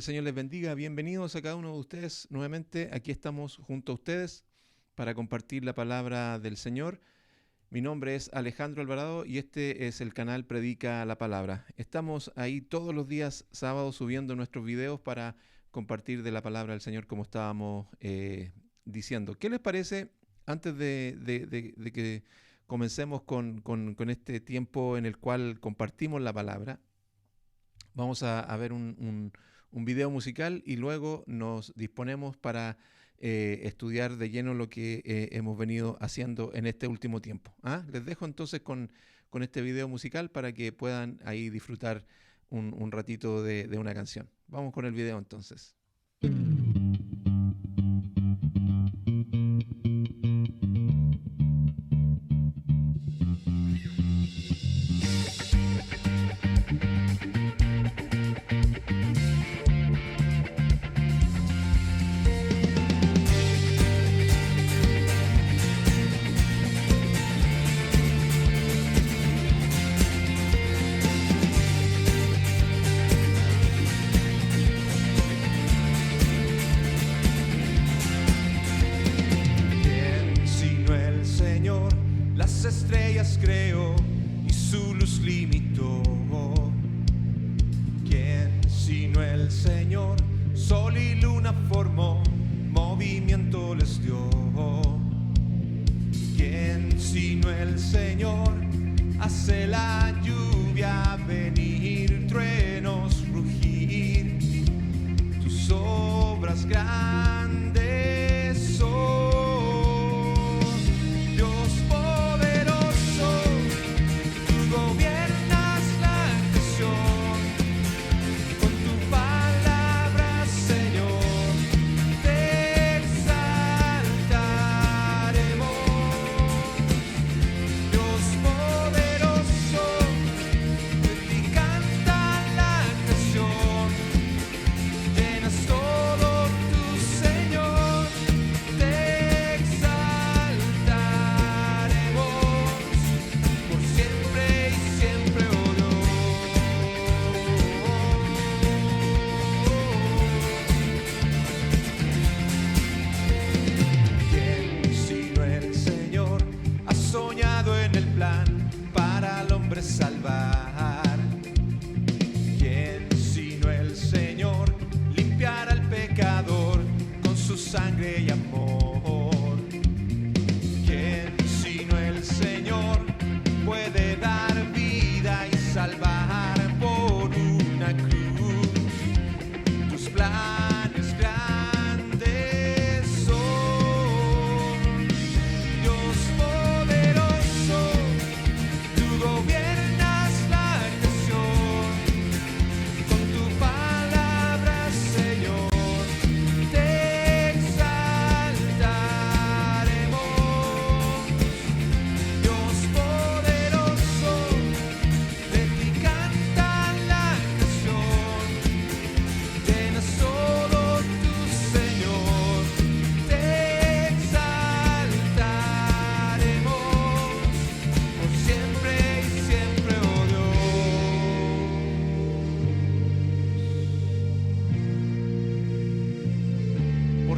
el Señor les bendiga. Bienvenidos a cada uno de ustedes. Nuevamente aquí estamos junto a ustedes para compartir la palabra del Señor. Mi nombre es Alejandro Alvarado y este es el canal Predica la Palabra. Estamos ahí todos los días sábados subiendo nuestros videos para compartir de la palabra del Señor como estábamos diciendo. ¿Qué les parece antes de que comencemos con este tiempo en el cual compartimos la palabra? Vamos a ver un video musical y luego nos disponemos para estudiar de lleno lo que hemos venido haciendo en este último tiempo. Les dejo entonces con este video musical para que puedan ahí disfrutar un ratito de una canción. Vamos con el video entonces. Estrellas creó y su luz limitó. ¿Quién sino el Señor? Sol y luna formó, movimiento les dio. ¿Quién sino el Señor? Hace la lluvia venir, truenos rugir, tus obras grandes son. Salvar. ¿Quién sino el Señor? Limpiar al pecador con su sangre y amor. ¿Quién sino el Señor puede dar vida y salvar por una cruz? Tus planes grandes son, Dios poderoso, tu gobierno.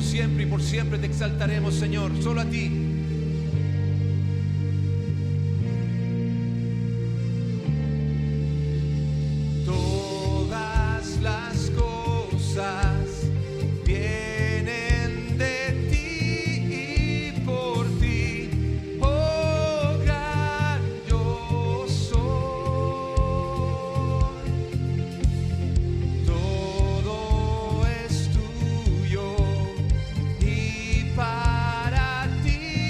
Siempre y por siempre te exaltaremos, Señor, solo a ti. Todas las cosas vienen de ti y por ti, oh gran yo soy. Todo es tuyo. Para ti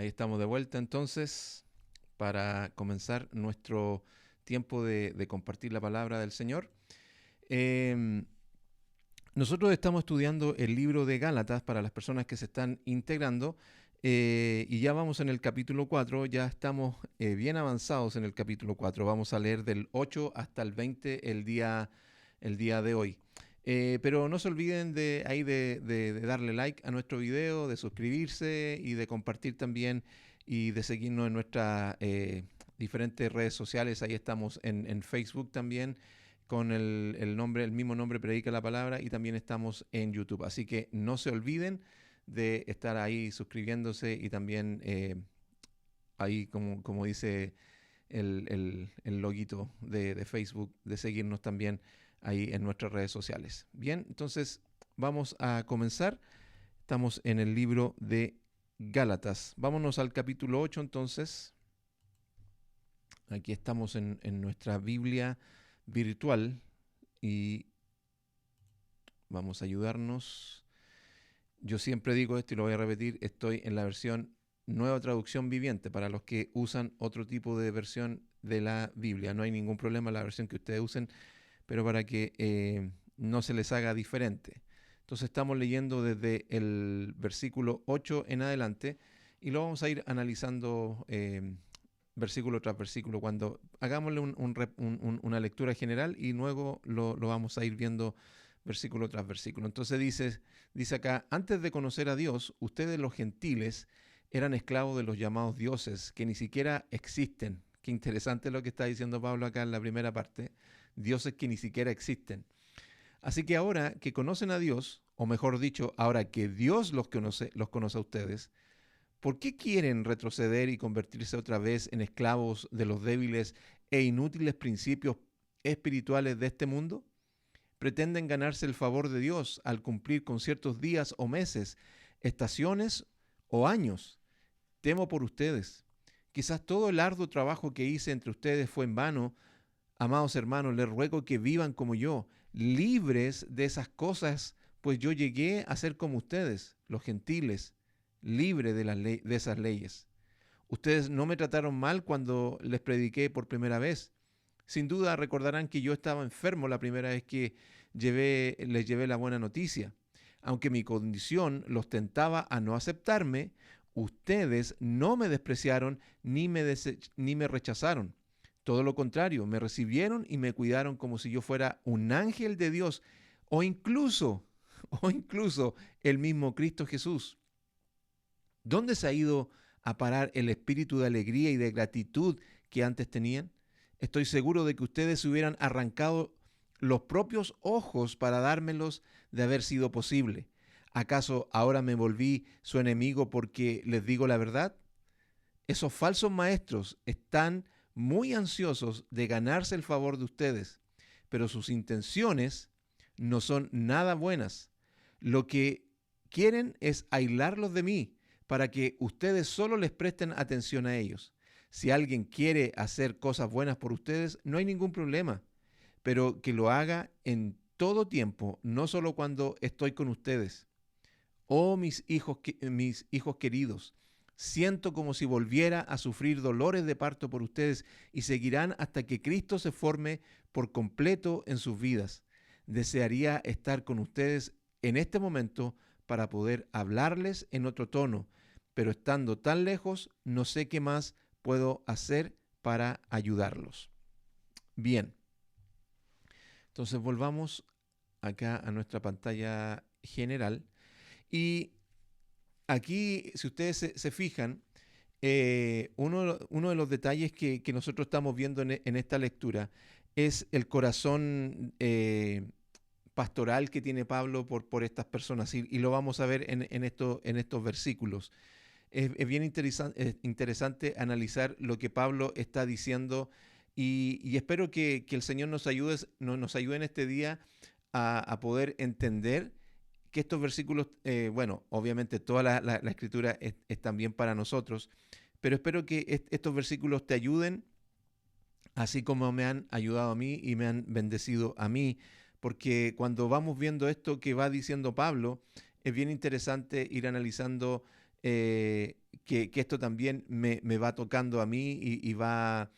Ahí estamos de vuelta entonces para comenzar nuestro tiempo de compartir la palabra del Señor. Nosotros estamos estudiando el libro de Gálatas para las personas que se están integrando y ya vamos en el capítulo 4, ya estamos bien avanzados en el capítulo 4. Vamos a leer del 8 hasta el 20 el día de hoy. Pero no se olviden de darle like a nuestro video, de suscribirse y de compartir también y de seguirnos en nuestras diferentes redes sociales. Ahí estamos en Facebook también con el mismo nombre, Predica la Palabra, y también estamos en YouTube. Así que no se olviden de estar ahí suscribiéndose y también ahí como dice el loguito de Facebook, de seguirnos también ahí en nuestras redes sociales. Bien, entonces vamos a comenzar. Estamos en el libro de Gálatas. Vámonos al capítulo 8 entonces. Aquí estamos en nuestra Biblia virtual y vamos a ayudarnos. Yo siempre digo esto y lo voy a repetir, estoy en la versión Nueva Traducción Viviente para los que usan otro tipo de versión de la Biblia. No hay ningún problema la versión que ustedes usen, pero para que no se les haga diferente. Entonces estamos leyendo desde el versículo 8 en adelante y lo vamos a ir analizando versículo tras versículo. Cuando hagámosle una lectura general y luego lo vamos a ir viendo versículo tras versículo. Entonces dice acá, antes de conocer a Dios, ustedes los gentiles eran esclavos de los llamados dioses, que ni siquiera existen. Qué interesante lo que está diciendo Pablo acá en la primera parte. Dioses que ni siquiera existen. Así que ahora que conocen a Dios, o mejor dicho, ahora que Dios los conoce a ustedes, ¿por qué quieren retroceder y convertirse otra vez en esclavos de los débiles e inútiles principios espirituales de este mundo? Pretenden ganarse el favor de Dios al cumplir con ciertos días o meses, estaciones o años. Temo por ustedes. Quizás todo el arduo trabajo que hice entre ustedes fue en vano. Amados hermanos, les ruego que vivan como yo, libres de esas cosas, pues yo llegué a ser como ustedes, los gentiles, libre de esas leyes. Ustedes no me trataron mal cuando les prediqué por primera vez. Sin duda recordarán que yo estaba enfermo la primera vez que les llevé la buena noticia. Aunque mi condición los tentaba a no aceptarme, ustedes no me despreciaron ni me rechazaron. Todo lo contrario, me recibieron y me cuidaron como si yo fuera un ángel de Dios o incluso el mismo Cristo Jesús. ¿Dónde se ha ido a parar el espíritu de alegría y de gratitud que antes tenían? Estoy seguro de que ustedes se hubieran arrancado los propios ojos para dármelos de haber sido posible. ¿Acaso ahora me volví su enemigo porque les digo la verdad? Esos falsos maestros están muy ansiosos de ganarse el favor de ustedes, pero sus intenciones no son nada buenas. Lo que quieren es aislarlos de mí para que ustedes solo les presten atención a ellos. Si alguien quiere hacer cosas buenas por ustedes, no hay ningún problema, pero que lo haga en todo tiempo, no solo cuando estoy con ustedes. Oh, mis hijos queridos, siento como si volviera a sufrir dolores de parto por ustedes y seguirán hasta que Cristo se forme por completo en sus vidas. Desearía estar con ustedes en este momento para poder hablarles en otro tono, pero estando tan lejos, no sé qué más puedo hacer para ayudarlos. Bien, entonces volvamos acá a nuestra pantalla general y aquí, si ustedes se fijan, uno de los detalles que nosotros estamos viendo en esta lectura es el corazón pastoral que tiene Pablo por estas personas y lo vamos a ver en estos versículos. Es bien interesante analizar lo que Pablo está diciendo y espero que el Señor nos ayude en este día a poder entender que estos versículos, bueno, obviamente toda la escritura es también para nosotros, pero espero que estos versículos te ayuden, así como me han ayudado a mí y me han bendecido a mí, porque cuando vamos viendo esto que va diciendo Pablo, es bien interesante ir analizando que esto también me va tocando a mí y va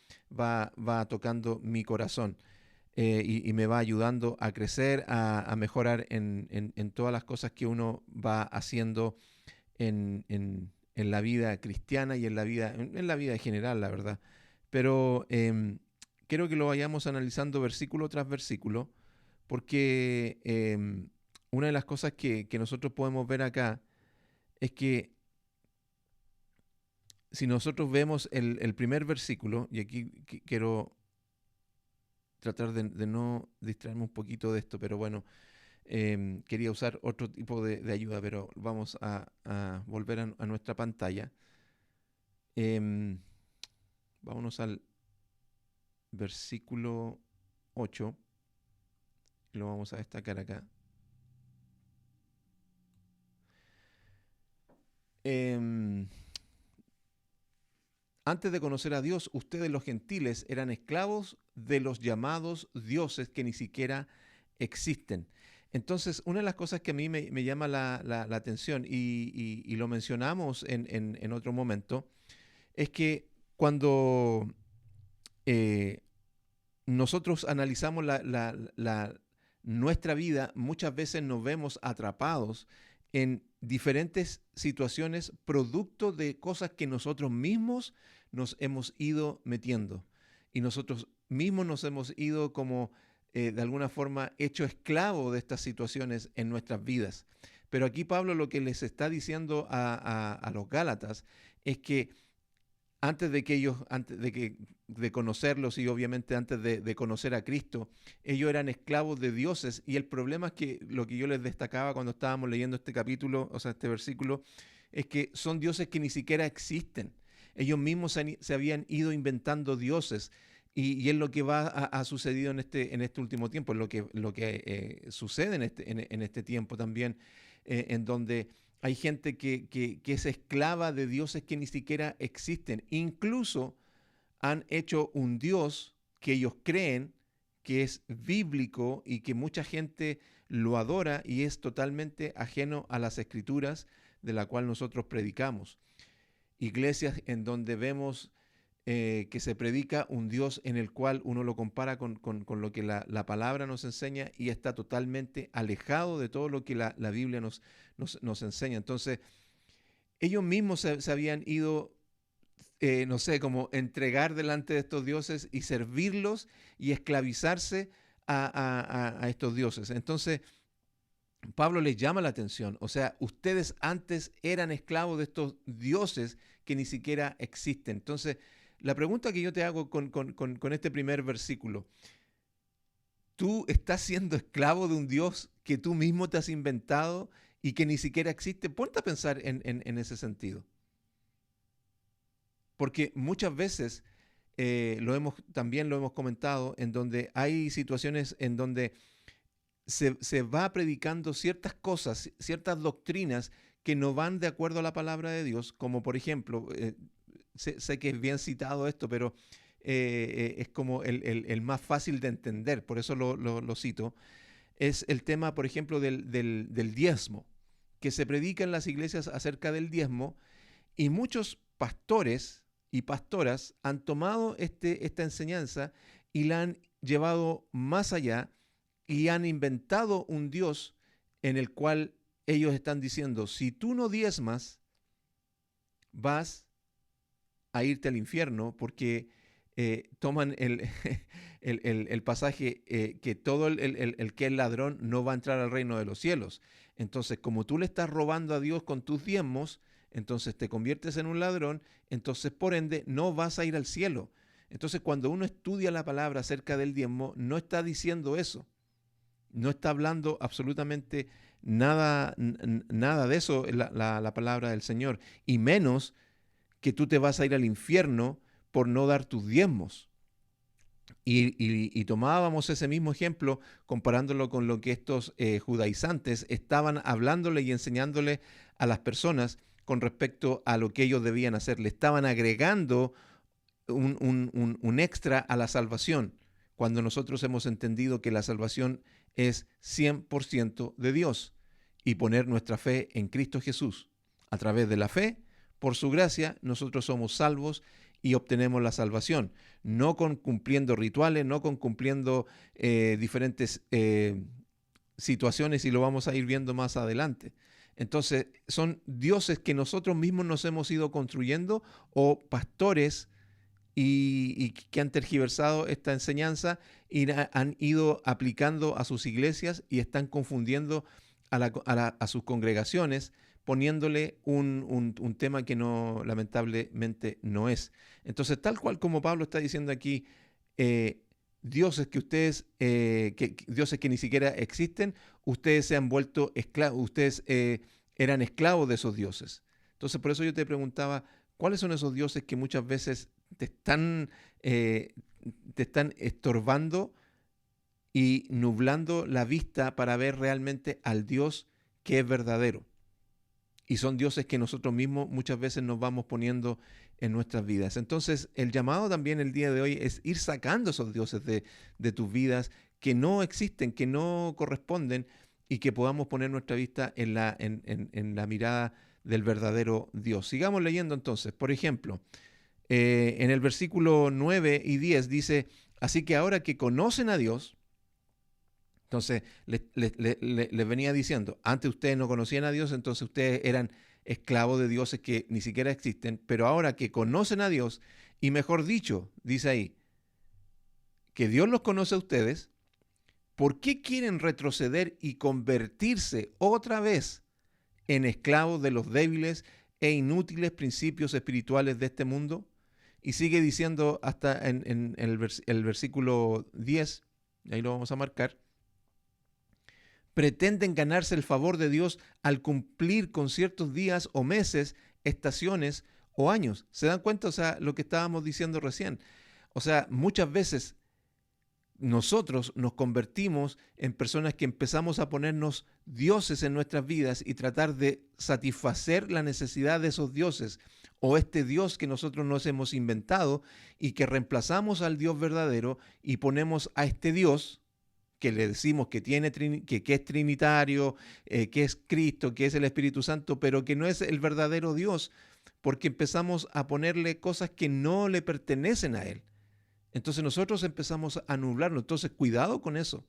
tocando mi corazón. Y me va ayudando a crecer, a mejorar en todas las cosas que uno va haciendo en la vida cristiana y en la vida en general, la verdad. Pero quiero que lo vayamos analizando versículo tras versículo, porque una de las cosas que nosotros podemos ver acá es que si nosotros vemos el primer versículo, y aquí quiero tratar de no distraerme un poquito de esto, pero bueno, quería usar otro tipo de ayuda, pero vamos a volver a nuestra pantalla. Vámonos al versículo 8, lo vamos a destacar acá. Antes de conocer a Dios, ustedes los gentiles eran esclavos de los llamados dioses que ni siquiera existen. Entonces, una de las cosas que a mí me llama la atención, y lo mencionamos en otro momento, es que cuando nosotros analizamos nuestra vida, muchas veces nos vemos atrapados en diferentes situaciones producto de cosas que nosotros mismos nos hemos ido metiendo. Y nosotros mismos nos hemos ido como de alguna forma hecho esclavo de estas situaciones en nuestras vidas. Pero aquí Pablo lo que les está diciendo a los Gálatas es que antes de conocerlos y obviamente antes de conocer a Cristo, ellos eran esclavos de dioses, y el problema es que lo que yo les destacaba cuando estábamos leyendo este capítulo, o sea, este versículo, es que son dioses que ni siquiera existen. Ellos mismos se habían ido inventando dioses, y es lo que ha sucedido en este último tiempo, es lo que sucede en este tiempo también, en donde hay gente que es esclava de dioses que ni siquiera existen. Incluso han hecho un Dios que ellos creen que es bíblico y que mucha gente lo adora y es totalmente ajeno a las escrituras de la cual nosotros predicamos. Iglesias en donde vemos que se predica un Dios en el cual uno lo compara con lo que la palabra nos enseña y está totalmente alejado de todo lo que la Biblia nos enseña. Entonces, ellos mismos se habían ido, no sé, como entregar delante de estos dioses y servirlos y esclavizarse a estos dioses. Entonces, Pablo les llama la atención. O sea, ustedes antes eran esclavos de estos dioses que ni siquiera existen. Entonces, la pregunta que yo te hago con este primer versículo, ¿tú estás siendo esclavo de un Dios que tú mismo te has inventado y que ni siquiera existe? Ponte a pensar en ese sentido. Porque muchas veces, también lo hemos comentado, en donde hay situaciones en donde se va predicando ciertas cosas, ciertas doctrinas que no van de acuerdo a la palabra de Dios, como por ejemplo, sé que es bien citado esto, pero es como el más fácil de entender, por eso lo cito, es el tema, por ejemplo, del diezmo, que se predica en las iglesias acerca del diezmo, y muchos pastores y pastoras han tomado esta enseñanza y la han llevado más allá y han inventado un Dios en el cual ellos están diciendo, si tú no diezmas, vas a irte al infierno, porque toman el pasaje que todo el que es ladrón no va a entrar al reino de los cielos. Entonces, como tú le estás robando a Dios con tus diezmos, entonces te conviertes en un ladrón, entonces por ende no vas a ir al cielo. Entonces, cuando uno estudia la palabra acerca del diezmo, no está diciendo eso. No está hablando absolutamente nada de eso la palabra del Señor, y menos que tú te vas a ir al infierno por no dar tus diezmos. Y tomábamos ese mismo ejemplo comparándolo con lo que estos judaizantes estaban hablándole y enseñándole a las personas con respecto a lo que ellos debían hacer. Le estaban agregando un extra a la salvación, cuando nosotros hemos entendido que la salvación es 100% de Dios, y poner nuestra fe en Cristo Jesús. A través de la fe por su gracia, nosotros somos salvos y obtenemos la salvación. No con cumpliendo rituales, no con cumpliendo diferentes situaciones, y lo vamos a ir viendo más adelante. Entonces, son dioses que nosotros mismos nos hemos ido construyendo, o pastores y que han tergiversado esta enseñanza y han ido aplicando a sus iglesias y están confundiendo a sus congregaciones, poniéndole un tema que no, lamentablemente no es. Entonces, tal cual como Pablo está diciendo aquí, dioses que ustedes, dioses que ni siquiera existen, ustedes se han vuelto esclavos, ustedes eran esclavos de esos dioses. Entonces, por eso yo te preguntaba, ¿cuáles son esos dioses que muchas veces te están estorbando y nublando la vista para ver realmente al Dios que es verdadero? Y son dioses que nosotros mismos muchas veces nos vamos poniendo en nuestras vidas. Entonces, el llamado también el día de hoy es ir sacando esos dioses de tus vidas que no existen, que no corresponden, y que podamos poner nuestra vista en la mirada del verdadero Dios. Sigamos leyendo entonces. Por ejemplo, en el versículo 9 y 10 dice, así que ahora que conocen a Dios, entonces les venía diciendo, antes ustedes no conocían a Dios, entonces ustedes eran esclavos de dioses que ni siquiera existen, pero ahora que conocen a Dios, y mejor dicho, dice ahí, que Dios los conoce a ustedes, ¿por qué quieren retroceder y convertirse otra vez en esclavos de los débiles e inútiles principios espirituales de este mundo? Y sigue diciendo hasta en el versículo 10, ahí lo vamos a marcar, pretenden ganarse el favor de Dios al cumplir con ciertos días o meses, estaciones o años. ¿Se dan cuenta? O sea, lo que estábamos diciendo recién. O sea, muchas veces nosotros nos convertimos en personas que empezamos a ponernos dioses en nuestras vidas y tratar de satisfacer la necesidad de esos dioses, o este Dios que nosotros nos hemos inventado y que reemplazamos al Dios verdadero y ponemos a este Dios que le decimos que es trinitario, que es Cristo, que es el Espíritu Santo, pero que no es el verdadero Dios, porque empezamos a ponerle cosas que no le pertenecen a Él. Entonces nosotros empezamos a nublarlo. Entonces, cuidado con eso.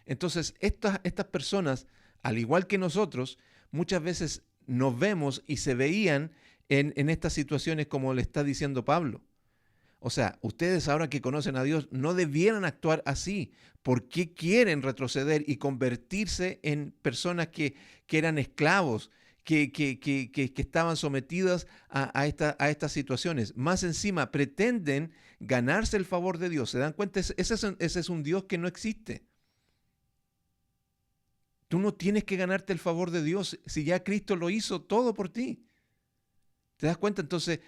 Entonces, estas personas, al igual que nosotros, muchas veces nos vemos y se veían en estas situaciones como le está diciendo Pablo. O sea, ustedes ahora que conocen a Dios no debieran actuar así. ¿Por qué quieren retroceder y convertirse en personas que eran esclavos, que estaban sometidas a estas situaciones? Más encima, pretenden ganarse el favor de Dios. ¿Se dan cuenta? Ese es un Dios que no existe. Tú no tienes que ganarte el favor de Dios si ya Cristo lo hizo todo por ti. ¿Te das cuenta? Entonces,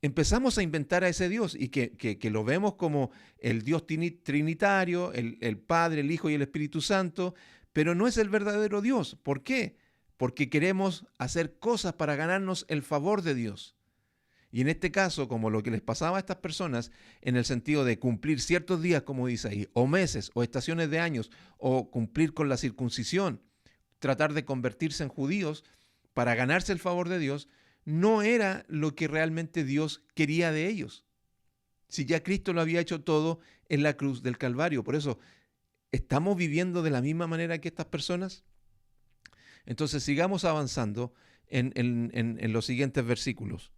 empezamos a inventar a ese Dios y que lo vemos como el Dios trinitario, el Padre, el Hijo y el Espíritu Santo, pero no es el verdadero Dios. ¿Por qué? Porque queremos hacer cosas para ganarnos el favor de Dios. Y en este caso, como lo que les pasaba a estas personas, en el sentido de cumplir ciertos días, como dice ahí, o meses, o estaciones de años, o cumplir con la circuncisión, tratar de convertirse en judíos para ganarse el favor de Dios, no era lo que realmente Dios quería de ellos. Si ya Cristo lo había hecho todo en la cruz del Calvario. Por eso, ¿estamos viviendo de la misma manera que estas personas? Entonces, sigamos avanzando en los siguientes versículos.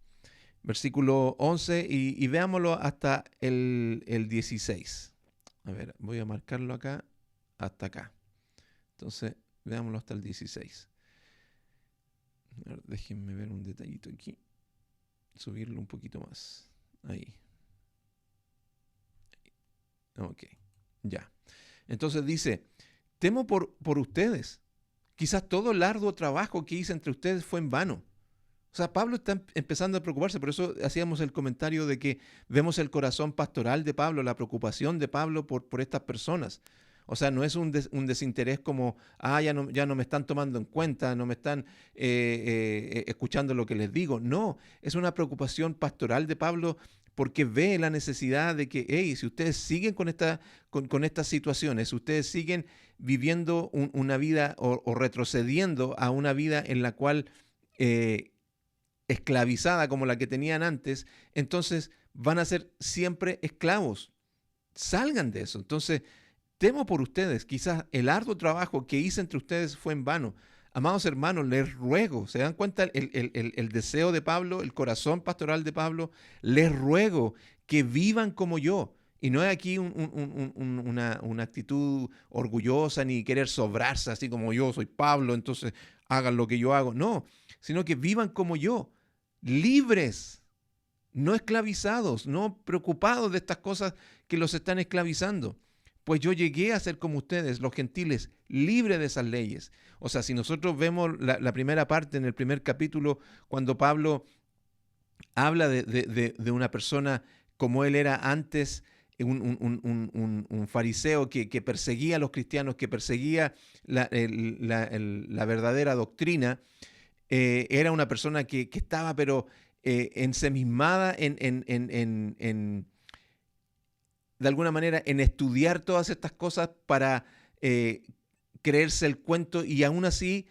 Versículo 11 y veámoslo hasta el 16. A ver, voy a marcarlo acá, hasta acá. Entonces, veámoslo hasta el 16. A ver, déjenme ver un detallito aquí. Subirlo un poquito más. Ahí. Ok, ya. Entonces dice, temo por ustedes. Quizás todo el arduo trabajo que hice entre ustedes fue en vano. O sea, Pablo está empezando a preocuparse, por eso hacíamos el comentario de que vemos el corazón pastoral de Pablo, la preocupación de Pablo por estas personas. O sea, no es un desinterés como, ya no me están tomando en cuenta, no me están escuchando lo que les digo. No, es una preocupación pastoral de Pablo porque ve la necesidad de que, si ustedes siguen con estas situaciones, si ustedes siguen viviendo una vida o retrocediendo a una vida en la cual esclavizada como la que tenían antes, entonces van a ser siempre esclavos. Salgan de eso. Entonces, temo por ustedes. Quizás el arduo trabajo que hice entre ustedes fue en vano. Amados hermanos, les ruego, ¿se dan cuenta el deseo de Pablo, el corazón pastoral de Pablo? Les ruego que vivan como yo. Y no es aquí una actitud orgullosa ni querer sobrarse, así como yo soy Pablo, entonces hagan lo que yo hago. No, sino que vivan como yo, libres, no esclavizados, no preocupados de estas cosas que los están esclavizando. Pues yo llegué a ser como ustedes, los gentiles, libres de esas leyes. O sea, si nosotros vemos la primera parte en el primer capítulo, cuando Pablo habla de una persona como él era antes, un fariseo que perseguía a los cristianos, que perseguía la verdadera doctrina, era una persona que estaba pero ensimismada de alguna manera en estudiar todas estas cosas para creerse el cuento, y aún así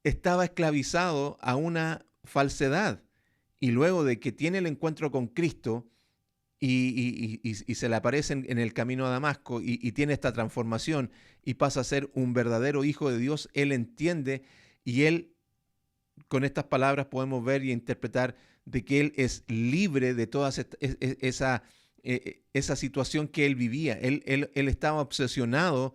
estaba esclavizado a una falsedad. Y luego de que tiene el encuentro con Cristo y se le aparece en el camino a Damasco y tiene esta transformación y pasa a ser un verdadero hijo de Dios, él entiende, y él, con estas palabras podemos ver y interpretar de que él es libre de toda esa situación que él vivía. Él estaba obsesionado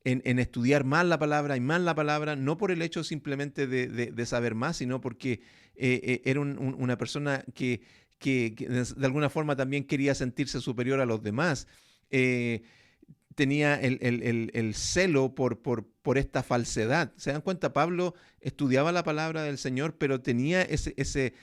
en estudiar más la palabra y más la palabra, no por el hecho simplemente de saber más, sino porque era una persona que de alguna forma también quería sentirse superior a los demás. Tenía el celo por esta falsedad. ¿Se dan cuenta? Pablo estudiaba la palabra del Señor, pero tenía ese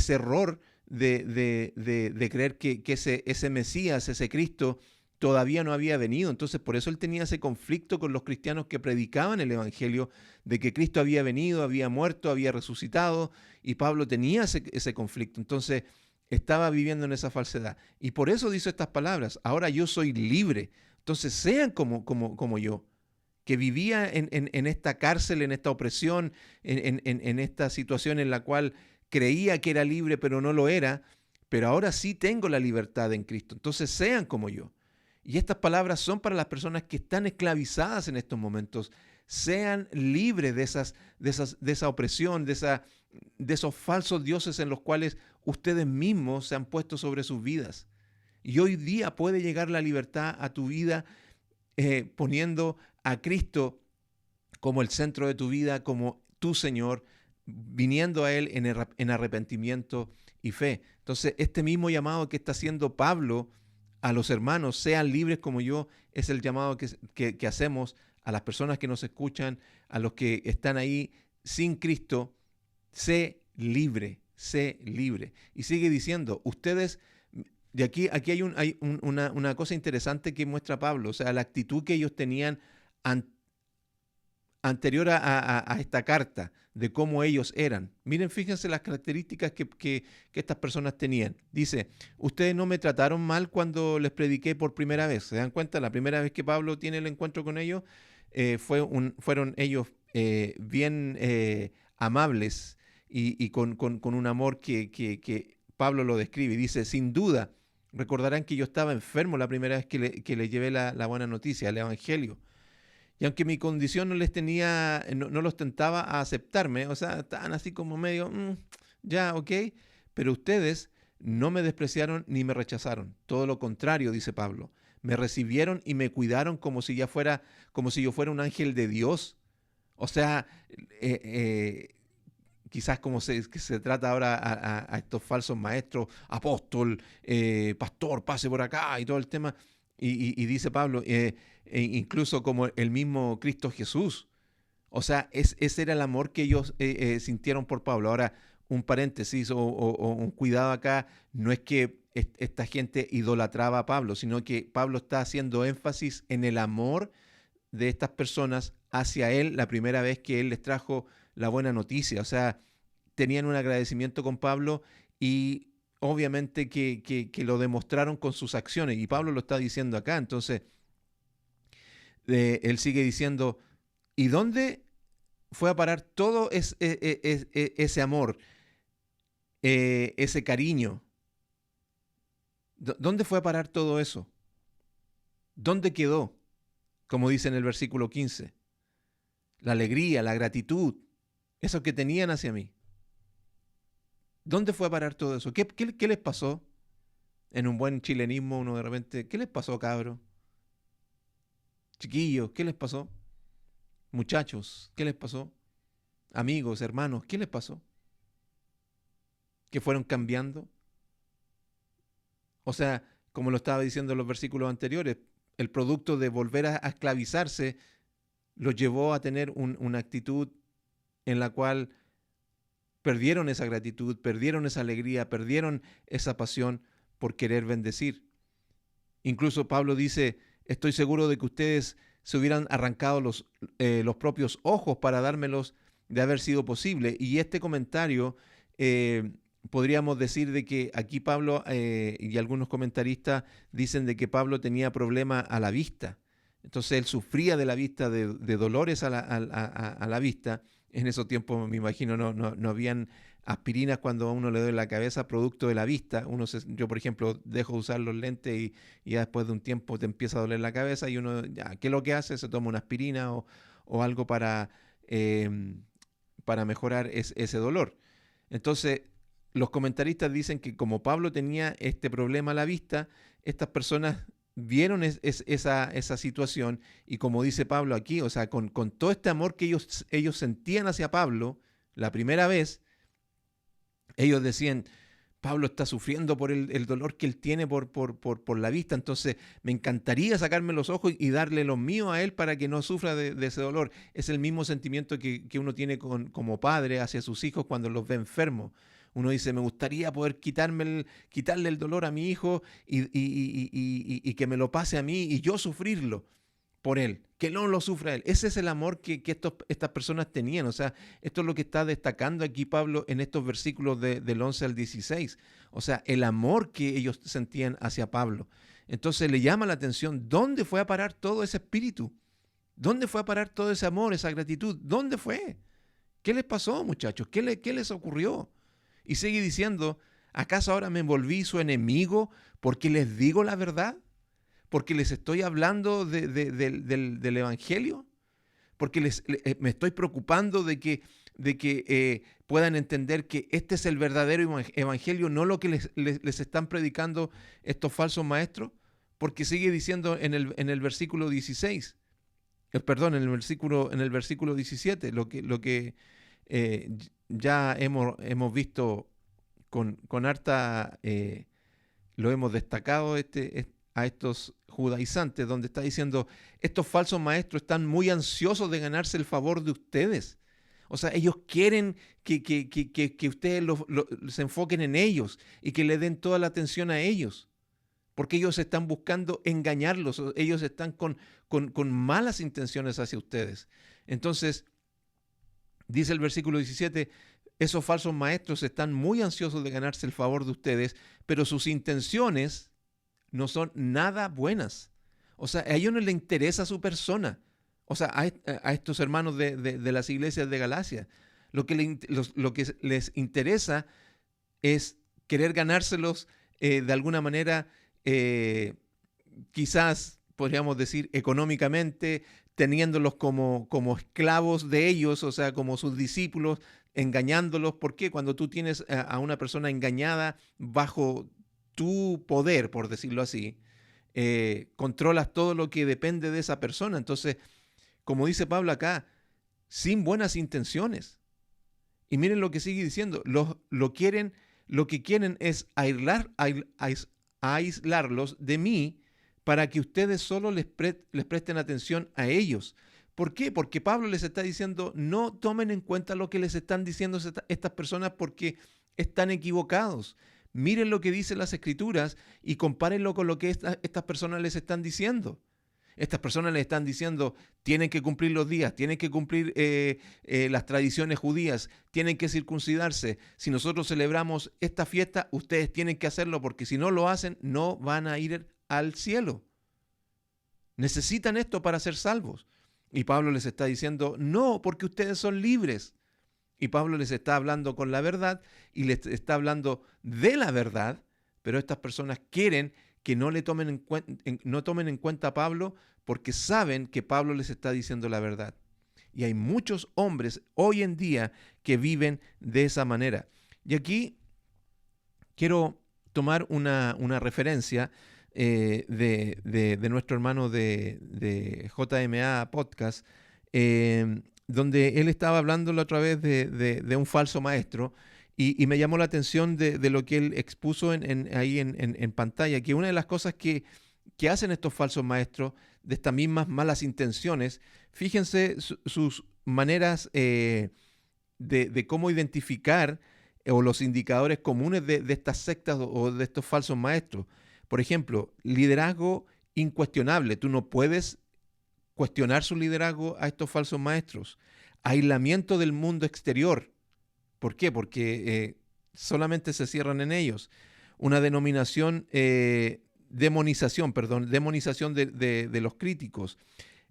error de creer que ese Mesías, ese Cristo, todavía no había venido. Entonces, por eso él tenía ese conflicto con los cristianos que predicaban el Evangelio, de que Cristo había venido, había muerto, había resucitado, y Pablo tenía ese conflicto. Entonces, estaba viviendo en esa falsedad. Y por eso dice estas palabras: ahora yo soy libre. Entonces, sean como yo, que vivía en esta cárcel, en esta opresión, en esta situación en la cual creía que era libre, pero no lo era, pero ahora sí tengo la libertad en Cristo. Entonces, sean como yo. Y estas palabras son para las personas que están esclavizadas en estos momentos. Sean libres de esa opresión, de esos falsos dioses en los cuales ustedes mismos se han puesto sobre sus vidas. Y hoy día puede llegar la libertad a tu vida poniendo a Cristo como el centro de tu vida, como tu Señor, viniendo a Él en arrepentimiento y fe. Entonces, este mismo llamado que está haciendo Pablo a los hermanos, sean libres como yo, es el llamado que hacemos a las personas que nos escuchan, a los que están ahí sin Cristo. Sé libre, sé libre. Y sigue diciendo, ustedes, de aquí hay una cosa interesante que muestra Pablo, o sea, la actitud que ellos tenían anterior a esta carta, de cómo ellos eran. Miren, fíjense las características que estas personas tenían. Dice, ustedes no me trataron mal cuando les prediqué por primera vez. ¿Se dan cuenta? La primera vez que Pablo tiene el encuentro con ellos, fueron ellos bien amables y con un amor que Pablo lo describe. Dice, sin duda, recordarán que yo estaba enfermo la primera vez que les llevé la buena noticia, el Evangelio. Y aunque mi condición no los tentaba a aceptarme, o sea, estaban así como medio, ya, ok, pero ustedes no me despreciaron ni me rechazaron. Todo lo contrario, dice Pablo. Me recibieron y me cuidaron como si yo fuera un ángel de Dios. O sea, quizás como que se trata ahora a estos falsos maestros, apóstol, pastor, pase por acá y todo el tema. Y dice Pablo, incluso como el mismo Cristo Jesús. O sea, ese era el amor que ellos sintieron por Pablo. Ahora, un paréntesis o un cuidado acá, no es que esta gente idolatraba a Pablo, sino que Pablo está haciendo énfasis en el amor de estas personas hacia él la primera vez que él les trajo la buena noticia. O sea, tenían un agradecimiento con Pablo y obviamente que lo demostraron con sus acciones. Y Pablo lo está diciendo acá. Entonces, él sigue diciendo, ¿y dónde fue a parar todo ese amor? ese cariño? ¿Dónde fue a parar todo eso? ¿Dónde quedó? Como dice en el versículo 15. La alegría, la gratitud, eso que tenían hacia mí. ¿Dónde fue a parar todo eso? ¿Qué les pasó? En un buen chilenismo uno de repente, ¿qué les pasó, cabro? Chiquillos, ¿qué les pasó? Muchachos, ¿qué les pasó? Amigos, hermanos, ¿qué les pasó? ¿Que fueron cambiando? O sea, como lo estaba diciendo en los versículos anteriores, el producto de volver a esclavizarse los llevó a tener una actitud en la cual perdieron esa gratitud, perdieron esa alegría, perdieron esa pasión por querer bendecir. Incluso Pablo dice, estoy seguro de que ustedes se hubieran arrancado los propios ojos para dármelos de haber sido posible. Y este comentario podríamos decir de que aquí Pablo y algunos comentaristas dicen de que Pablo tenía problema a la vista. Entonces él sufría de la vista, de dolores a la vista. En esos tiempos, me imagino, no habían aspirinas cuando a uno le duele la cabeza producto de la vista. Yo, por ejemplo, dejo de usar los lentes y ya después de un tiempo te empieza a doler la cabeza y uno, ya, ¿qué es lo que hace? Se toma una aspirina o algo para mejorar ese dolor. Entonces, los comentaristas dicen que como Pablo tenía este problema a la vista, estas personas vieron esa situación y como dice Pablo aquí, o sea, con todo este amor que ellos sentían hacia Pablo, la primera vez, ellos decían, Pablo está sufriendo por el dolor que él tiene por la vista, entonces me encantaría sacarme los ojos y darle los míos a él para que no sufra de ese dolor. Es el mismo sentimiento que uno tiene como padre hacia sus hijos cuando los ve enfermos. Uno dice, me gustaría poder quitarle el dolor a mi hijo y que me lo pase a mí y yo sufrirlo por él, que no lo sufra él. Ese es el amor que estas personas tenían. O sea, esto es lo que está destacando aquí Pablo en estos versículos del 11 al 16. O sea, el amor que ellos sentían hacia Pablo. Entonces le llama la atención, ¿dónde fue a parar todo ese espíritu? ¿Dónde fue a parar todo ese amor, esa gratitud? ¿Dónde fue? ¿Qué les pasó, muchachos? ¿Qué les ocurrió? Y sigue diciendo, ¿acaso ahora me volví su enemigo porque les digo la verdad? ¿Porque les estoy hablando del Evangelio? ¿Porque me estoy preocupando de que puedan entender que este es el verdadero Evangelio, no lo que les están predicando estos falsos maestros? Porque sigue diciendo en el versículo 16, perdón, en el versículo 17, lo que ya hemos visto con harta, lo hemos destacado a estos judaizantes, donde está diciendo, estos falsos maestros están muy ansiosos de ganarse el favor de ustedes. O sea, ellos quieren que ustedes se enfoquen en ellos y que le den toda la atención a ellos, porque ellos están buscando engañarlos, ellos están con malas intenciones hacia ustedes. Entonces, dice el versículo 17, esos falsos maestros están muy ansiosos de ganarse el favor de ustedes, pero sus intenciones no son nada buenas. O sea, a ellos no les interesa su persona. O sea, a estos hermanos de las iglesias de Galacia, lo que les interesa es querer ganárselos de alguna manera, quizás podríamos decir económicamente, teniéndolos como esclavos de ellos, o sea, como sus discípulos, engañándolos. ¿Por qué? Cuando tú tienes a una persona engañada bajo tu poder, por decirlo así, controlas todo lo que depende de esa persona. Entonces, como dice Pablo acá, sin buenas intenciones. Y miren lo que sigue diciendo, lo que quieren es aislarlos de mí para que ustedes solo les presten atención a ellos. ¿Por qué? Porque Pablo les está diciendo, no tomen en cuenta lo que les están diciendo estas personas porque están equivocados. Miren lo que dicen las Escrituras y compárenlo con lo que estas personas les están diciendo. Estas personas les están diciendo, tienen que cumplir los días, tienen que cumplir las tradiciones judías, tienen que circuncidarse. Si nosotros celebramos esta fiesta, ustedes tienen que hacerlo porque si no lo hacen, no van a ir al cielo. Necesitan esto para ser salvos. Y Pablo les está diciendo, no, porque ustedes son libres. Y Pablo les está hablando con la verdad y les está hablando de la verdad, pero estas personas quieren que no le tomen no tomen en cuenta a Pablo porque saben que Pablo les está diciendo la verdad. Y hay muchos hombres hoy en día que viven de esa manera. Y aquí quiero tomar una referencia de nuestro hermano de JMA Podcast, donde él estaba hablando la otra vez de un falso maestro y me llamó la atención de lo que él expuso ahí en pantalla, que una de las cosas que hacen estos falsos maestros, de estas mismas malas intenciones, fíjense sus maneras de cómo identificar o los indicadores comunes de estas sectas o de estos falsos maestros. Por ejemplo, liderazgo incuestionable. Tú no puedes cuestionar su liderazgo a estos falsos maestros. Aislamiento del mundo exterior. ¿Por qué? Porque solamente se cierran en ellos. Una demonización de los críticos.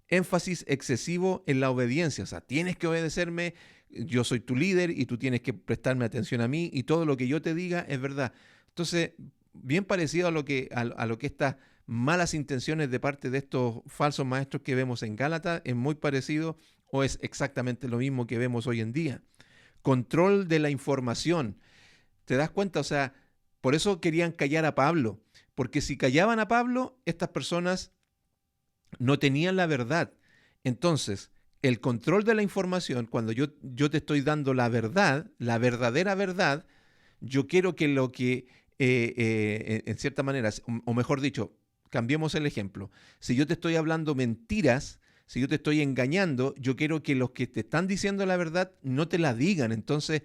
Énfasis excesivo en la obediencia. O sea, tienes que obedecerme, yo soy tu líder y tú tienes que prestarme atención a mí y todo lo que yo te diga es verdad. Entonces, bien parecido a lo que estas malas intenciones de parte de estos falsos maestros que vemos en Gálatas, es muy parecido o es exactamente lo mismo que vemos hoy en día. Control de la información. ¿Te das cuenta? O sea, por eso querían callar a Pablo, porque si callaban a Pablo, estas personas no tenían la verdad. Entonces, el control de la información, cuando yo te estoy dando la verdad, la verdadera verdad, yo quiero que lo que, en cierta manera, o mejor dicho, cambiemos el ejemplo. Si yo te estoy hablando mentiras, si yo te estoy engañando, yo quiero que los que te están diciendo la verdad no te la digan. Entonces,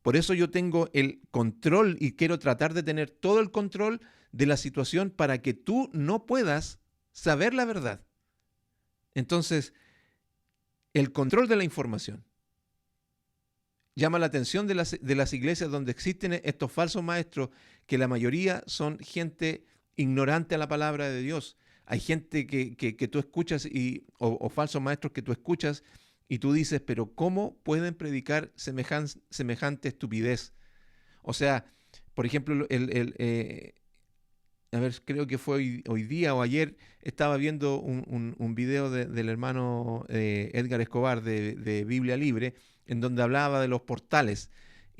por eso yo tengo el control y quiero tratar de tener todo el control de la situación para que tú no puedas saber la verdad. Entonces, el control de la información llama la atención de las iglesias donde existen estos falsos maestros, que la mayoría son gente ignorante a la palabra de Dios. Hay gente que tú escuchas o falsos maestros que tú escuchas y tú dices, pero ¿cómo pueden predicar semejante estupidez? O sea, por ejemplo, creo que fue hoy día o ayer, estaba viendo un video del hermano Edgar Escobar de Biblia Libre, en donde hablaba de los portales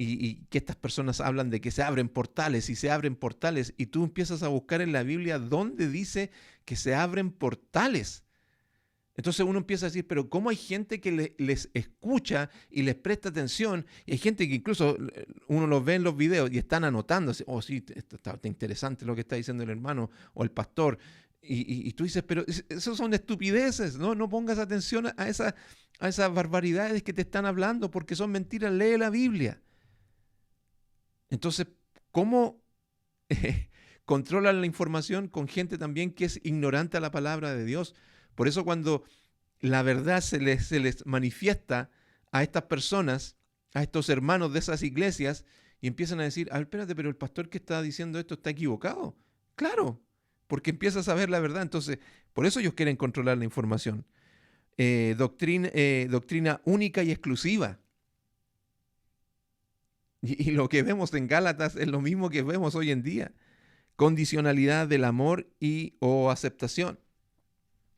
y que estas personas hablan de que se abren portales y se abren portales, y tú empiezas a buscar en la Biblia dónde dice que se abren portales. Entonces uno empieza a decir, pero ¿cómo hay gente que les escucha y les presta atención? Y hay gente que incluso uno los ve en los videos y están anotándose. Oh, sí, está interesante lo que está diciendo el hermano o el pastor. Y tú dices, pero eso son estupideces, ¿no? No pongas atención a esas barbaridades que te están hablando porque son mentiras. Lee la Biblia. Entonces, ¿cómo controlan la información con gente también que es ignorante a la palabra de Dios? Por eso cuando la verdad se les manifiesta a estas personas, a estos hermanos de esas iglesias, y empiezan a decir, a ver, espérate, pero el pastor que está diciendo esto está equivocado. Claro, porque empiezas a ver la verdad. Entonces, por eso ellos quieren controlar la información. Doctrina única y exclusiva. Y lo que vemos en Gálatas es lo mismo que vemos hoy en día. Condicionalidad del amor o aceptación.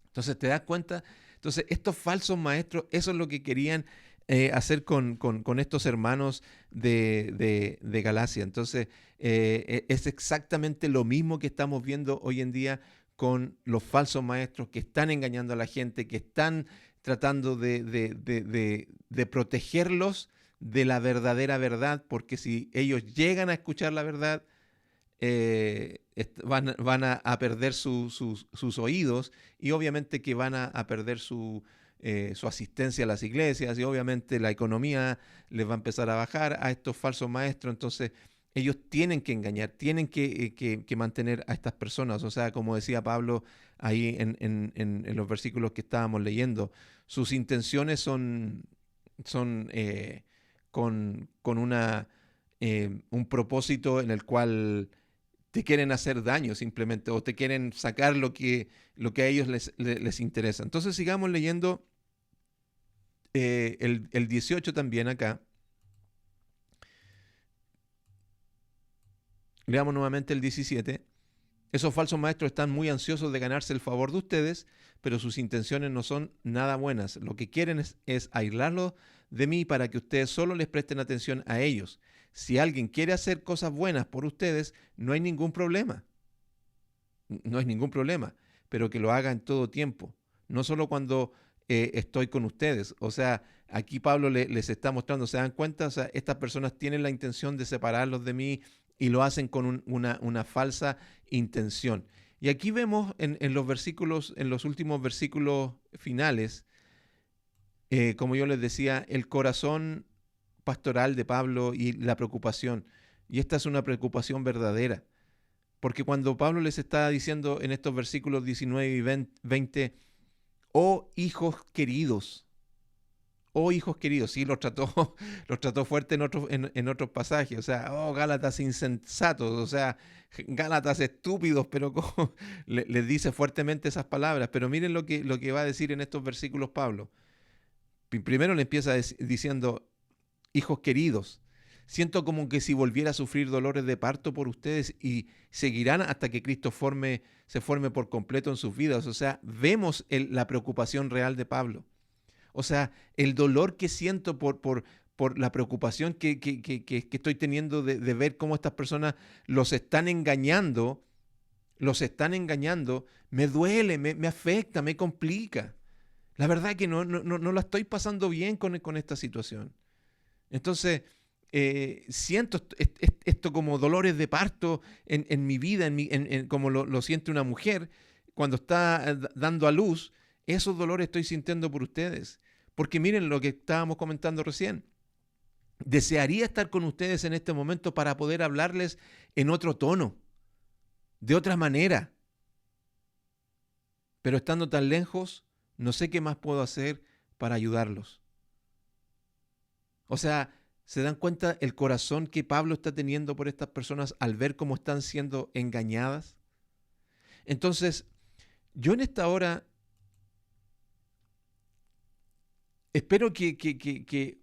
Entonces, ¿te das cuenta? Entonces, estos falsos maestros, eso es lo que querían hacer con estos hermanos de Galacia. Entonces, es exactamente lo mismo que estamos viendo hoy en día con los falsos maestros que están engañando a la gente, que están tratando de protegerlos de la verdadera verdad, porque si ellos llegan a escuchar la verdad, van a perder sus oídos, y obviamente que van a perder su asistencia a las iglesias, y obviamente la economía les va a empezar a bajar a estos falsos maestros. Entonces ellos tienen que engañar, tienen que mantener a estas personas. O sea, como decía Pablo ahí en los versículos que estábamos leyendo, sus intenciones son con un propósito en el cual te quieren hacer daño simplemente, o te quieren sacar lo que a ellos les interesa. Entonces sigamos leyendo el 18 también acá. Leamos nuevamente el 17. Esos falsos maestros están muy ansiosos de ganarse el favor de ustedes, pero sus intenciones no son nada buenas. Lo que quieren es aislarlos de mí para que ustedes solo les presten atención a ellos. Si alguien quiere hacer cosas buenas por ustedes, no hay ningún problema. No hay ningún problema, pero que lo haga en todo tiempo, no solo cuando estoy con ustedes. O sea, aquí Pablo les está mostrando, ¿se dan cuenta? O sea, estas personas tienen la intención de separarlos de mí y lo hacen con una falsa intención. Y aquí vemos en los versículos, en los últimos versículos finales, como yo les decía, el corazón pastoral de Pablo y la preocupación. Y esta es una preocupación verdadera. Porque cuando Pablo les está diciendo en estos versículos 19 y 20, oh hijos queridos, sí, los trató fuerte en otros pasajes, o sea, oh Gálatas insensatos, o sea, Gálatas estúpidos, pero les dice fuertemente esas palabras. Pero miren lo que va a decir en estos versículos Pablo. Primero le empieza diciendo, hijos queridos, siento como que si volviera a sufrir dolores de parto por ustedes y seguirán hasta que Cristo se forme por completo en sus vidas. O sea, vemos la preocupación real de Pablo. O sea, el dolor que siento por la preocupación que estoy teniendo de ver cómo estas personas los están engañando, me duele, me afecta, me complica. La verdad que no la estoy pasando bien con esta situación. Entonces, siento esto como dolores de parto en mi vida, como lo siente una mujer cuando está dando a luz. Esos dolores estoy sintiendo por ustedes. Porque miren lo que estábamos comentando recién. Desearía estar con ustedes en este momento para poder hablarles en otro tono, de otra manera. Pero estando tan lejos, no sé qué más puedo hacer para ayudarlos. O sea, ¿se dan cuenta el corazón que Pablo está teniendo por estas personas al ver cómo están siendo engañadas? Entonces, yo en esta hora espero que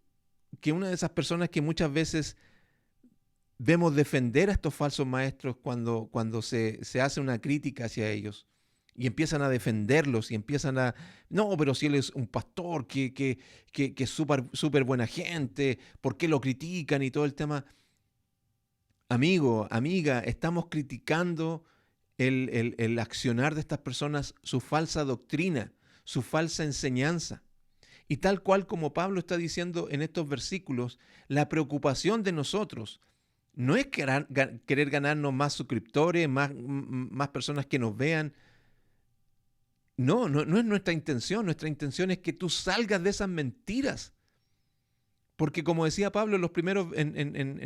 una de esas personas que muchas veces vemos defender a estos falsos maestros cuando se hace una crítica hacia ellos y empiezan a defenderlos y empiezan no, pero si él es un pastor que es súper buena gente, ¿por qué lo critican y todo el tema? Amigo, amiga, estamos criticando el accionar de estas personas, su falsa doctrina, su falsa enseñanza. Y tal cual como Pablo está diciendo en estos versículos, la preocupación de nosotros no es querer ganarnos más suscriptores, más personas que nos vean. No es nuestra intención. Nuestra intención es que tú salgas de esas mentiras. Porque como decía Pablo en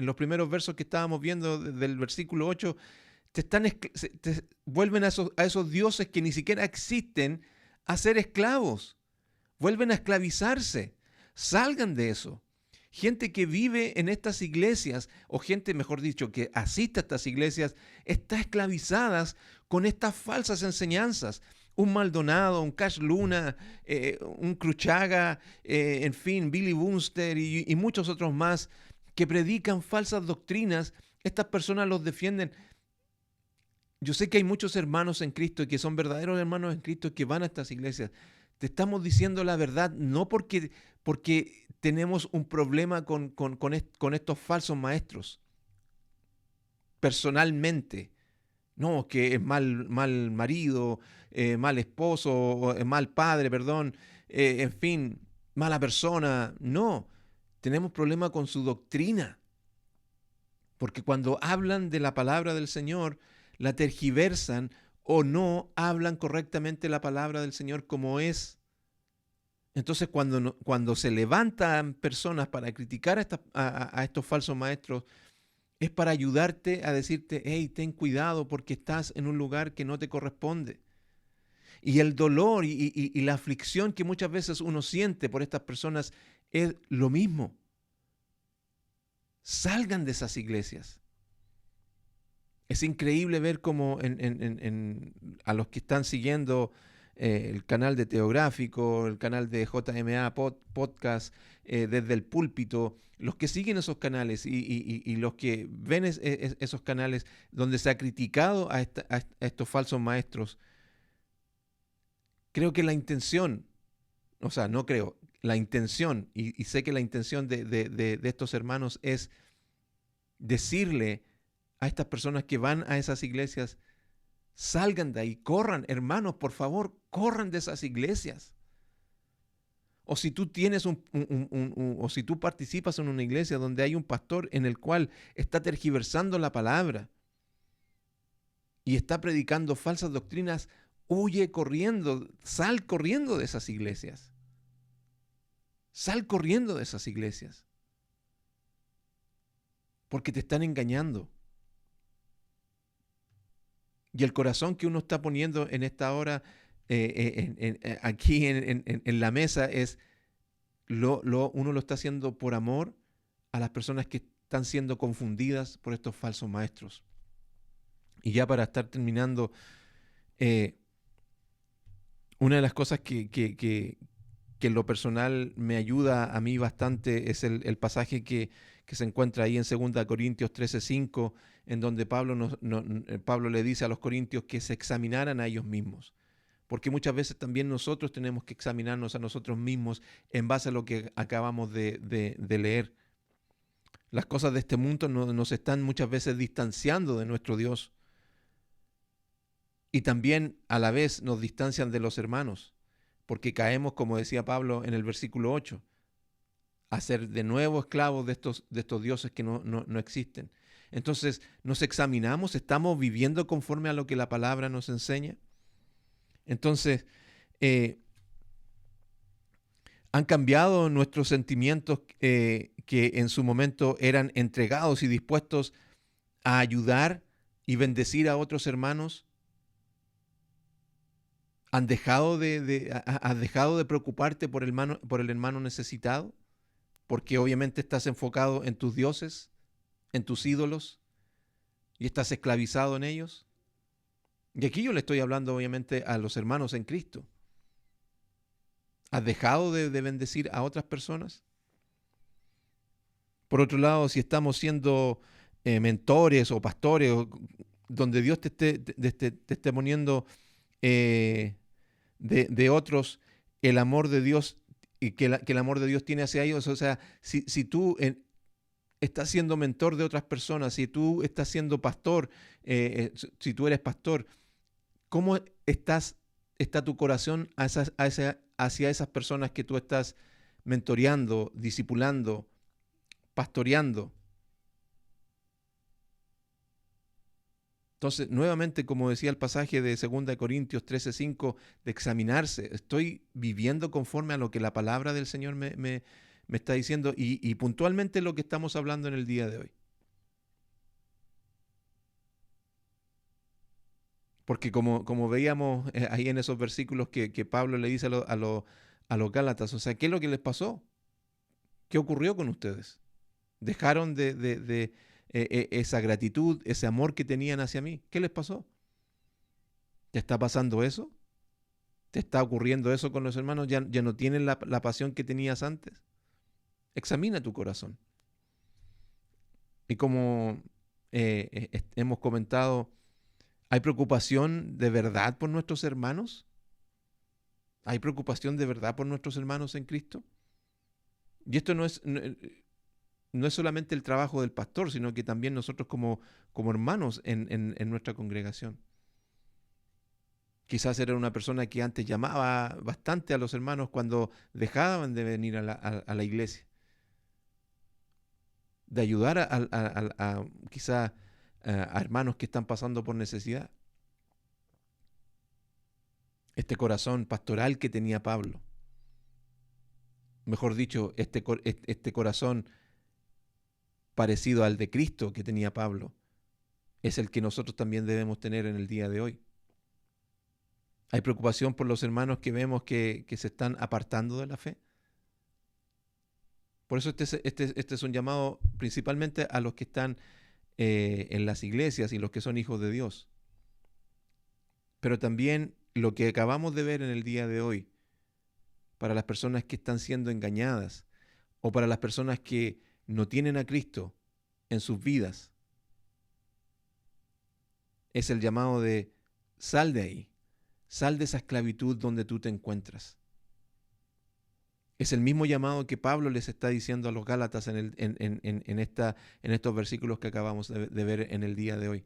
los primeros versos que estábamos viendo del versículo 8, te vuelven a esos dioses que ni siquiera existen a ser esclavos. Vuelven a esclavizarse. Salgan de eso. Gente que vive en estas iglesias, o gente, mejor dicho, que asiste a estas iglesias, está esclavizadas con estas falsas enseñanzas. Un Maldonado, un Cash Luna, un Cruchaga, en fin, Billy Bunster y muchos otros más que predican falsas doctrinas. Estas personas los defienden. Yo sé que hay muchos hermanos en Cristo y que son verdaderos hermanos en Cristo que van a estas iglesias. Te estamos diciendo la verdad, no porque tenemos un problema con estos falsos maestros. Personalmente. No, que es mal marido, mal esposo, mal padre, perdón, en fin, mala persona. No, tenemos problema con su doctrina. Porque cuando hablan de la palabra del Señor, la tergiversan o no hablan correctamente la palabra del Señor como es. Entonces, cuando se levantan personas para criticar a estos falsos maestros, es para ayudarte a decirte, hey, ten cuidado porque estás en un lugar que no te corresponde. Y el dolor y la aflicción que muchas veces uno siente por estas personas es lo mismo. Salgan de esas iglesias. Es increíble ver cómo a los que están siguiendo el canal de Teográfico, el canal de JMA Podcast, desde el púlpito, los que siguen esos canales y los que ven esos canales donde se ha criticado a estos falsos maestros, creo que la intención, o sea, no creo, la intención, y sé que la intención de estos hermanos es decirle a estas personas que van a esas iglesias: salgan de ahí, corran, hermanos, por favor, corran de esas iglesias. O si tú tienes o si tú participas en una iglesia donde hay un pastor en el cual está tergiversando la palabra y está predicando falsas doctrinas, huye corriendo, sal corriendo de esas iglesias. Sal corriendo de esas iglesias. Porque te están engañando. Y el corazón que uno está poniendo en esta hora, aquí en la mesa, es uno lo está haciendo por amor a las personas que están siendo confundidas por estos falsos maestros. Y ya para estar terminando, una de las cosas que en lo personal me ayuda a mí bastante es el pasaje que se encuentra ahí en 2 Corintios 13:5, en donde Pablo le dice a los corintios que se examinaran a ellos mismos. Porque muchas veces también nosotros tenemos que examinarnos a nosotros mismos en base a lo que acabamos de leer. Las cosas de este mundo nos están muchas veces distanciando de nuestro Dios. Y también a la vez nos distancian de los hermanos, porque caemos, como decía Pablo en el versículo 8, a ser de nuevo esclavos de estos dioses que no existen. Entonces, nos examinamos, ¿estamos viviendo conforme a lo que la palabra nos enseña? Entonces, han cambiado nuestros sentimientos que en su momento eran entregados y dispuestos a ayudar y bendecir a otros hermanos. ¿Has dejado de preocuparte por el hermano necesitado? Porque obviamente estás enfocado en tus dioses, en tus ídolos, y estás esclavizado en ellos. Y aquí yo le estoy hablando obviamente a los hermanos en Cristo. ¿Has dejado de bendecir a otras personas? Por otro lado, si estamos siendo mentores o pastores, donde Dios te esté poniendo de otros el amor de Dios y que el amor de Dios tiene hacia ellos, o sea, si tú estás siendo mentor de otras personas, si tú estás siendo pastor, si tú eres pastor, ¿cómo está tu corazón hacia esas personas que tú estás mentoreando, discipulando, pastoreando? Entonces, nuevamente, como decía el pasaje de 2 Corintios 13:5, de examinarse, ¿estoy viviendo conforme a lo que la palabra del Señor me está diciendo? Y puntualmente lo que estamos hablando en el día de hoy. Porque como veíamos ahí en esos versículos que Pablo le dice a los Gálatas, o sea, ¿qué es lo que les pasó? ¿Qué ocurrió con ustedes? ¿Dejaron de esa gratitud, ese amor que tenían hacia mí? ¿Qué les pasó? ¿Te está pasando eso? ¿Te está ocurriendo eso con los hermanos? ¿Ya no tienen la pasión que tenías antes? Examina tu corazón. Y como hemos comentado, ¿hay preocupación de verdad por nuestros hermanos? ¿Hay preocupación de verdad por nuestros hermanos en Cristo? Y esto no es solamente el trabajo del pastor, sino que también nosotros como hermanos en nuestra congregación. Quizás era una persona que antes llamaba bastante a los hermanos cuando dejaban de venir a la iglesia. De ayudar a quizás a hermanos que están pasando por necesidad. Este corazón pastoral que tenía Pablo. Mejor dicho, este corazón parecido al de Cristo que tenía Pablo, es el que nosotros también debemos tener en el día de hoy. ¿Hay preocupación por los hermanos que vemos que se están apartando de la fe? Por eso este es un llamado principalmente a los que están en las iglesias y los que son hijos de Dios. Pero también lo que acabamos de ver en el día de hoy, para las personas que están siendo engañadas o para las personas que no tienen a Cristo en sus vidas, es el llamado de sal de ahí, sal de esa esclavitud donde tú te encuentras. Es el mismo llamado que Pablo les está diciendo a los Gálatas en estos versículos que acabamos de ver en el día de hoy.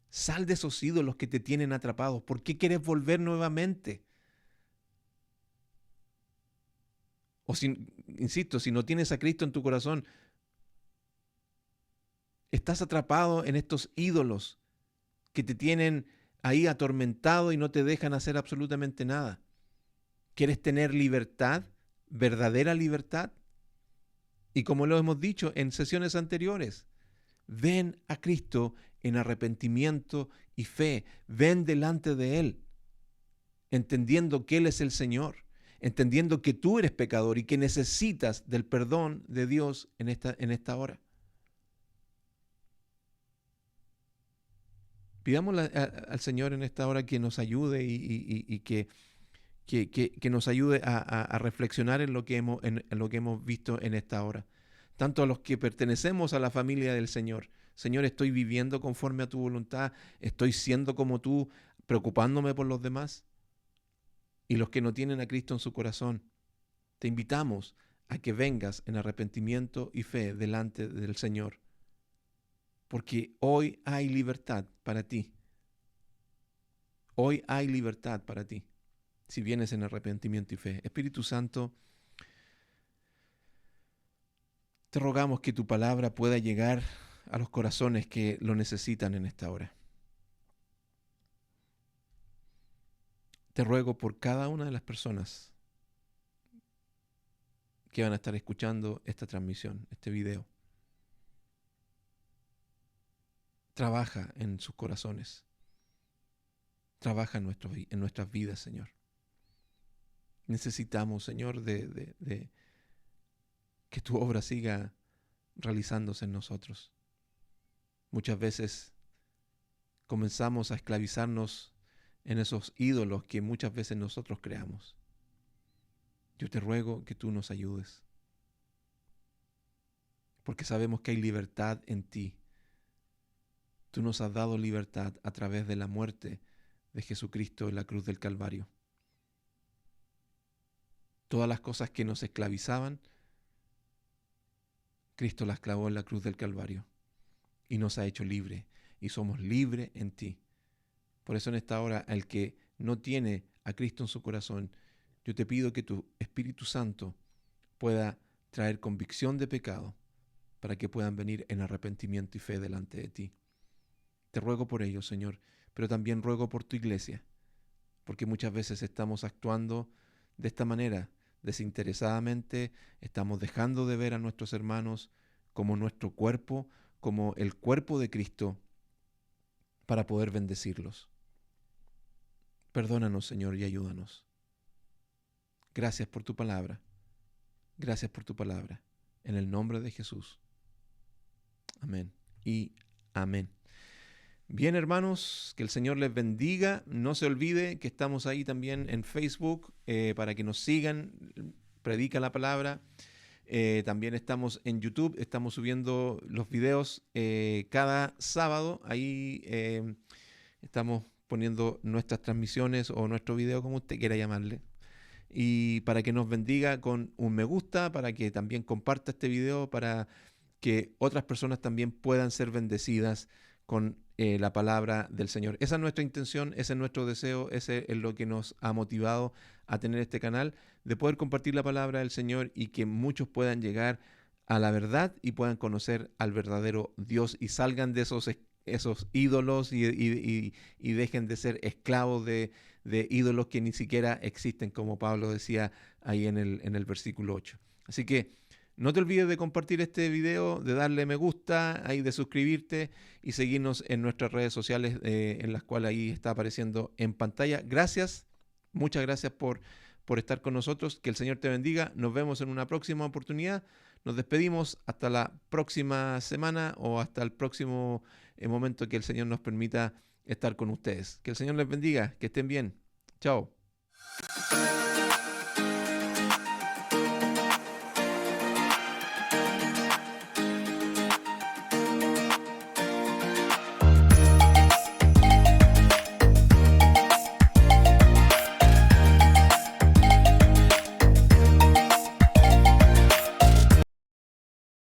Sal de esos ídolos que te tienen atrapados. ¿Por qué quieres volver nuevamente? O insisto, si no tienes a Cristo en tu corazón, estás atrapado en estos ídolos que te tienen ahí atormentado y no te dejan hacer absolutamente nada. ¿Quieres tener libertad? ¿Verdadera libertad? Y como lo hemos dicho en sesiones anteriores, ven a Cristo en arrepentimiento y fe. Ven delante de Él, entendiendo que Él es el Señor, entendiendo que tú eres pecador y que necesitas del perdón de Dios en esta hora. Pidámosle al Señor en esta hora que nos ayude y que nos ayude a reflexionar en lo que hemos visto en esta hora. Tanto a los que pertenecemos a la familia del Señor. Señor, estoy viviendo conforme a tu voluntad, estoy siendo como tú, preocupándome por los demás. Y los que no tienen a Cristo en su corazón, te invitamos a que vengas en arrepentimiento y fe delante del Señor. Porque hoy hay libertad para ti. Hoy hay libertad para ti, si vienes en arrepentimiento y fe. Espíritu Santo, te rogamos que tu palabra pueda llegar a los corazones que lo necesitan en esta hora. Te ruego por cada una de las personas que van a estar escuchando esta transmisión, este video. Trabaja en sus corazones. Trabaja en nuestras vidas, Señor. Necesitamos, Señor, de que tu obra siga realizándose en nosotros. Muchas veces comenzamos a esclavizarnos en esos ídolos que muchas veces nosotros creamos. Yo te ruego que tú nos ayudes, porque sabemos que hay libertad en ti. Tú nos has dado libertad a través de la muerte de Jesucristo en la cruz del Calvario. Todas las cosas que nos esclavizaban, Cristo las clavó en la cruz del Calvario y nos ha hecho libre, y somos libres en ti. Por eso en esta hora, el que no tiene a Cristo en su corazón, yo te pido que tu Espíritu Santo pueda traer convicción de pecado para que puedan venir en arrepentimiento y fe delante de ti. Te ruego por ello, Señor, pero también ruego por tu iglesia, porque muchas veces estamos actuando de esta manera, desinteresadamente, estamos dejando de ver a nuestros hermanos como nuestro cuerpo, como el cuerpo de Cristo, para poder bendecirlos. Perdónanos, Señor, y ayúdanos. Gracias por tu palabra. Gracias por tu palabra. En el nombre de Jesús. Amén y amén. Bien, hermanos, que el Señor les bendiga. No se olvide que estamos ahí también en Facebook para que nos sigan. Predica la palabra. También estamos en YouTube. Estamos subiendo los videos cada sábado. Ahí estamos poniendo nuestras transmisiones o nuestro video, como usted quiera llamarle. Y para que nos bendiga con un me gusta, para que también comparta este video, para que otras personas también puedan ser bendecidas con la palabra del Señor. Esa es nuestra intención, ese es nuestro deseo, ese es lo que nos ha motivado a tener este canal, de poder compartir la palabra del Señor y que muchos puedan llegar a la verdad y puedan conocer al verdadero Dios y salgan de esos ídolos y dejen de ser esclavos de ídolos que ni siquiera existen, como Pablo decía ahí en el versículo 8. Así que no te olvides de compartir este video, de darle me gusta, ahí de suscribirte y seguirnos en nuestras redes sociales en las cuales ahí está apareciendo en pantalla. Gracias, muchas gracias por estar con nosotros. Que el Señor te bendiga. Nos vemos en una próxima oportunidad. Nos despedimos hasta la próxima semana o hasta el próximo momento que el Señor nos permita estar con ustedes. Que el Señor les bendiga, que estén bien. Chao.